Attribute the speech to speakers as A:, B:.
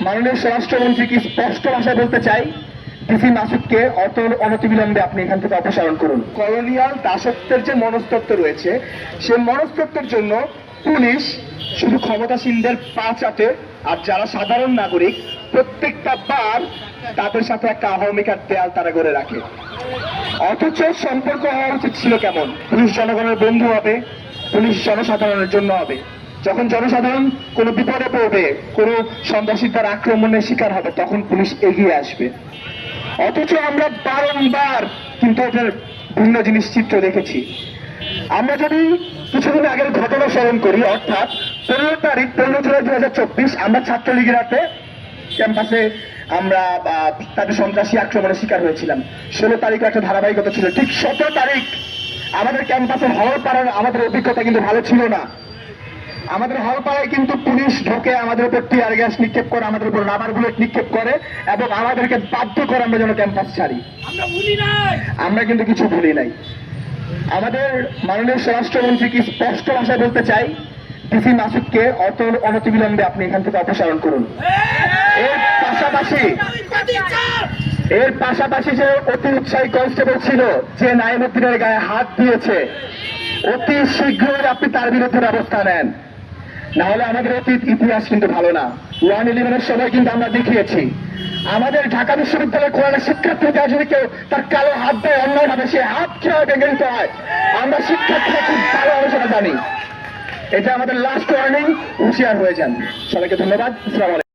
A: মাননীয় স্বরাষ্ট্রমন্ত্রীকে স্পষ্ট ভাষায় বলতে চাই, ডিসি মাসুদকে অনতিবিলম্বে আপনি এখান থেকে অপসারণ করুন। কলোনিয়াল দাসত্বের যে মনস্তত্ত্ব রয়েছে, সে মনস্তত্ত্বের জন্য পুলিশ শুধু ক্ষমতাসীনদের পা চাটে, আর যারা সাধারণ নাগরিক প্রত্যেকটা বার তাদের সাথে একটা আহমিকার দেয়াল তারা গড়ে রাখে। অথচ সম্পর্ক হওয়া উচিত ছিল কেমন? পুলিশ জনগণের বন্ধু হবে, পুলিশ জনসাধারণের জন্য হবে। যখন জনসাধারণ কোনো বিপদে পড়বে, কোনো সন্ত্রাসীদের আক্রমণের শিকার হবে, তখন পুলিশ এগিয়ে আসবে। অথচ আমরা বারংবার কিন্তু এটার ভিন্ন জিনিস চিত্র দেখেছি। আমরা যদি কিছুদিন আগের ঘটনা স্মরণ করি, অর্থাৎ 15 জুলাই 2024 আমরা ছাত্রলীগের হাতে ক্যাম্পাসে আমরা তাদের সন্ত্রাসী আক্রমণের শিকার হয়েছিলাম। 16 তারিখে একটা ধারাবাহিকতা ছিল। ঠিক 17 তারিখ আমাদের ক্যাম্পাসে হল পাড়ার আমাদের অভিজ্ঞতা কিন্তু ভালো ছিল না। আমাদের হল পাড়ায় কিন্তু পুলিশ ঢোকে, আমাদের উপর টিয়ার গ্যাস নিক্ষেপ করে, আমাদের উপর রাবার বুলেট নিক্ষেপ করে এবং আমাদেরকে বাধ্য করে আমরা যেন ক্যাম্পাস ছাড়ি। আমরা কিন্তু কিছু ভুলি নাই। আমাদের মাননীয় স্বরাষ্ট্রমন্ত্রীকে স্পষ্ট ভাষায় বলতে চাই, ডিসি মাসুদকে অনতিবিলম্বে আপনি এখান থেকে অপসারণ করুন। এর পাশাপাশি যে অতি উৎসাহী কনস্টেবল ছিল, যে নাইমুদ্দিনের গায়ে হাত দিয়েছে, অতি শীঘ্রই আপনি তার বিরুদ্ধে ব্যবস্থা নেন। না হলে আমাদের অতীত ইতিহাস কিন্তু ভালো না। 111-এর সময় কিন্তু আমরা দেখিয়েছি, আমাদের ঢাকা বিশ্ববিদ্যালয়ের কোরআনের শিক্ষার্থীরা যদি কেউ তার কালো হাত দেয় অন্যায়ভাবে, সে হাত কিভাবে ভেঙে দিতে হয় আমরা শিক্ষার্থীরা খুব ভালো আলোচনা জানি। এটা আমাদের লাস্ট ওয়ার্নিং, হুঁশিয়ার হয়ে যান। সবাইকে ধন্যবাদ। আসসালামু আলাইকুম।